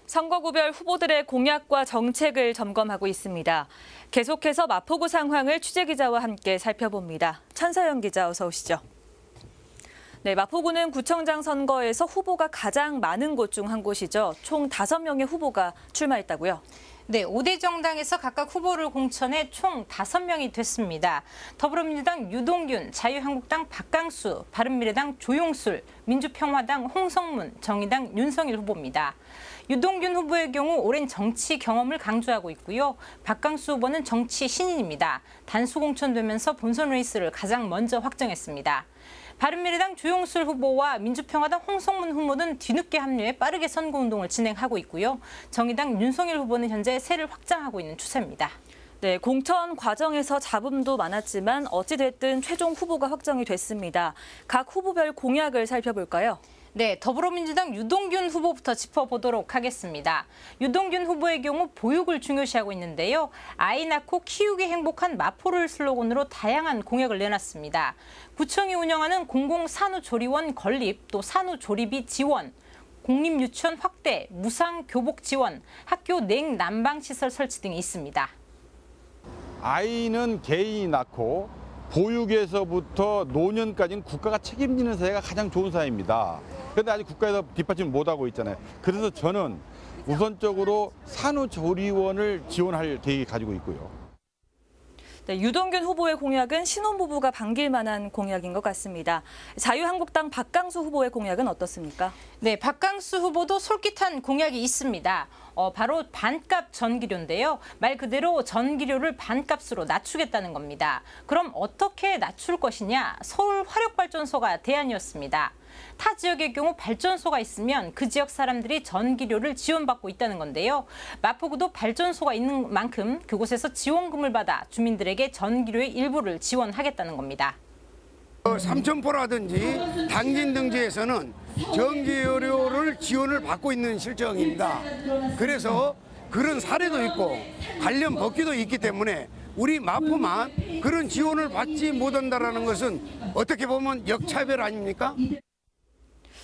선거구별 후보들의 공약과 정책을 점검하고 있습니다. 계속해서 마포구 상황을 취재기자와 함께 살펴봅니다. 천서영 기자 어서 오시죠. 네, 마포구는 구청장 선거에서 후보가 가장 많은 곳 중 한 곳이죠. 총 5명의 후보가 출마했다고요? 네, 5대 정당에서 각각 후보를 공천해 총 5명이 됐습니다. 더불어민주당 유동균, 자유한국당 박강수, 바른미래당 조용술, 민주평화당 홍성문, 정의당 윤석일 후보입니다. 유동균 후보의 경우 오랜 정치 경험을 강조하고 있고요. 박강수 후보는 정치 신인입니다. 단수 공천되면서 본선 레이스를 가장 먼저 확정했습니다. 바른미래당 조용술 후보와 민주평화당 홍성문 후보는 뒤늦게 합류해 빠르게 선거운동을 진행하고 있고요. 정의당 윤석일 후보는 현재 세를 확장하고 있는 추세입니다. 네, 공천 과정에서 잡음도 많았지만 어찌됐든 최종 후보가 확정이 됐습니다. 각 후보별 공약을 살펴볼까요? 네, 더불어민주당 유동균 후보부터 짚어보도록 하겠습니다. 유동균 후보의 경우 보육을 중요시하고 있는데요. 아이 낳고 키우기 행복한 마포를 슬로건으로 다양한 공약을 내놨습니다. 구청이 운영하는 공공산후조리원 건립, 또 산후조리비 지원, 공립유치원 확대, 무상교복 지원, 학교 냉난방시설 설치 등이 있습니다. 아이는 개인이 낳고 보육에서부터 노년까지는 국가가 책임지는 사회가 가장 좋은 사회입니다. 그런데 아직 국가에서 뒷받침 못하고 있잖아요. 그래서 저는 우선적으로 산후조리원을 지원할 계획이 가지고 있고요. 네, 유동균 후보의 공약은 신혼부부가 반길 만한 공약인 것 같습니다. 자유한국당 박강수 후보의 공약은 어떻습니까? 네, 박강수 후보도 솔깃한 공약이 있습니다. 바로 반값 전기료인데요. 말 그대로 전기료를 반값으로 낮추겠다는 겁니다. 그럼 어떻게 낮출 것이냐? 서울 화력발전소가 대안이었습니다. 타 지역의 경우 발전소가 있으면 그 지역 사람들이 전기료를 지원받고 있다는 건데요. 마포구도 발전소가 있는 만큼 그곳에서 지원금을 받아 주민들에게 전기료의 일부를 지원하겠다는 겁니다. 삼천포라든지 당진 등지에서는 전기료를 지원을 받고 있는 실정입니다. 그래서 그런 사례도 있고 관련 법규도 있기 때문에 우리 마포만 그런 지원을 받지 못한다는 것은 어떻게 보면 역차별 아닙니까?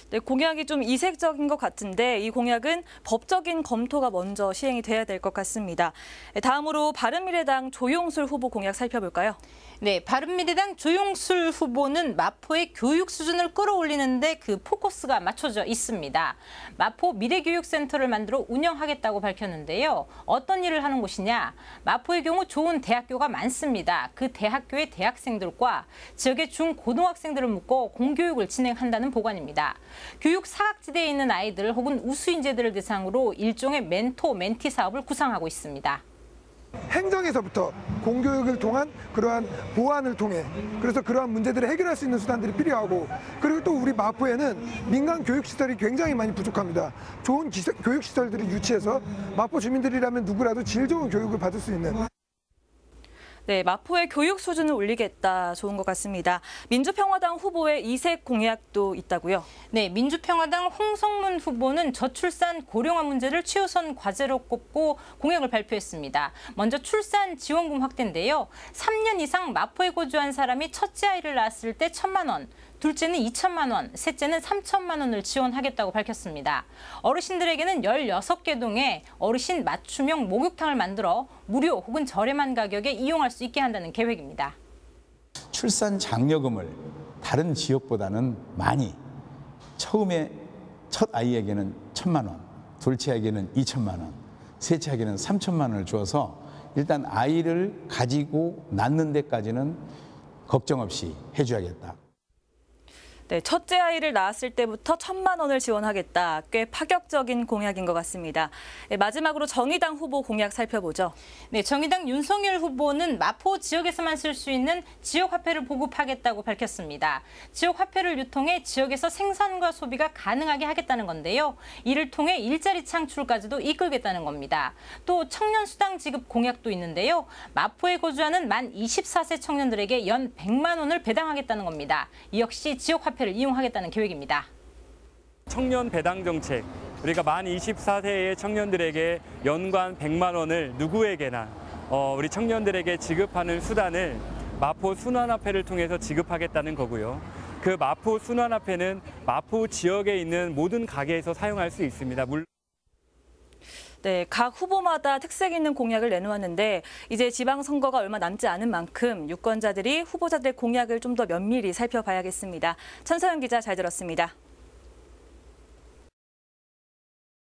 네, 공약이 좀 이색적인 것 같은데 이 공약은 법적인 검토가 먼저 시행이 돼야 될 것 같습니다. 다음으로 바른미래당 조용술 후보 공약 살펴볼까요? 네, 바른미래당 조용술 후보는 마포의 교육 수준을 끌어올리는데 그 포커스가 맞춰져 있습니다. 마포 미래교육센터를 만들어 운영하겠다고 밝혔는데요. 어떤 일을 하는 곳이냐? 마포의 경우 좋은 대학교가 많습니다. 그 대학교의 대학생들과 지역의 중고등학생들을 묶어 공교육을 진행한다는 보관입니다. 교육 사각지대에 있는 아이들 혹은 우수 인재들을 대상으로 일종의 멘토, 멘티 사업을 구상하고 있습니다. 행정에서부터 공교육을 통한 그러한 보완을 통해 그래서 그러한 문제들을 해결할 수 있는 수단들이 필요하고 그리고 또 우리 마포에는 민간 교육시설이 굉장히 많이 부족합니다. 좋은 교육시설들을 유치해서 마포 주민들이라면 누구라도 질 좋은 교육을 받을 수 있는 네, 마포의 교육 수준을 올리겠다. 좋은 것 같습니다. 민주평화당 후보의 이색 공약도 있다고요? 네, 민주평화당 홍성문 후보는 저출산 고령화 문제를 최우선 과제로 꼽고 공약을 발표했습니다. 먼저 출산 지원금 확대인데요. 3년 이상 마포에 거주한 사람이 첫째 아이를 낳았을 때 1,000만 원, 둘째는 2천만 원, 셋째는 3천만 원을 지원하겠다고 밝혔습니다. 어르신들에게는 16개 동에 어르신 맞춤형 목욕탕을 만들어 무료 혹은 저렴한 가격에 이용할 수 있게 한다는 계획입니다. 출산 장려금을 다른 지역보다는 많이 처음에 첫 아이에게는 1,000만 원, 둘째에게는 2천만 원, 셋째에게는 3천만 원을 주어서 일단 아이를 가지고 낳는 데까지는 걱정 없이 해줘야겠다. 네, 첫째 아이를 낳았을 때부터 1,000만 원을 지원하겠다. 꽤 파격적인 공약인 것 같습니다. 네, 마지막으로 정의당 후보 공약 살펴보죠. 네, 정의당 윤석일 후보는 마포 지역에서만 쓸 수 있는 지역화폐를 보급하겠다고 밝혔습니다. 지역화폐를 유통해 지역에서 생산과 소비가 가능하게 하겠다는 건데요. 이를 통해 일자리 창출까지도 이끌겠다는 겁니다. 또 청년 수당 지급 공약도 있는데요. 마포에 거주하는 만 24세 청년들에게 연 100만 원을 배당하겠다는 겁니다. 이 역시 지역화폐를 이용하겠다는 계획입니다. 청년 배당 정책, 우리가 만 24세의 청년들에게 연간 100만 원을 누구에게나 우리 청년들에게 지급하는 수단을 마포 순환화폐를 통해서 지급하겠다는 거고요. 그 마포 순환화폐는 마포 지역에 있는 모든 가게에서 사용할 수 있습니다. 네, 각 후보마다 특색 있는 공약을 내놓았는데 이제 지방선거가 얼마 남지 않은 만큼 유권자들이 후보자들 공약을 좀 더 면밀히 살펴봐야겠습니다. 천서영 기자 잘 들었습니다.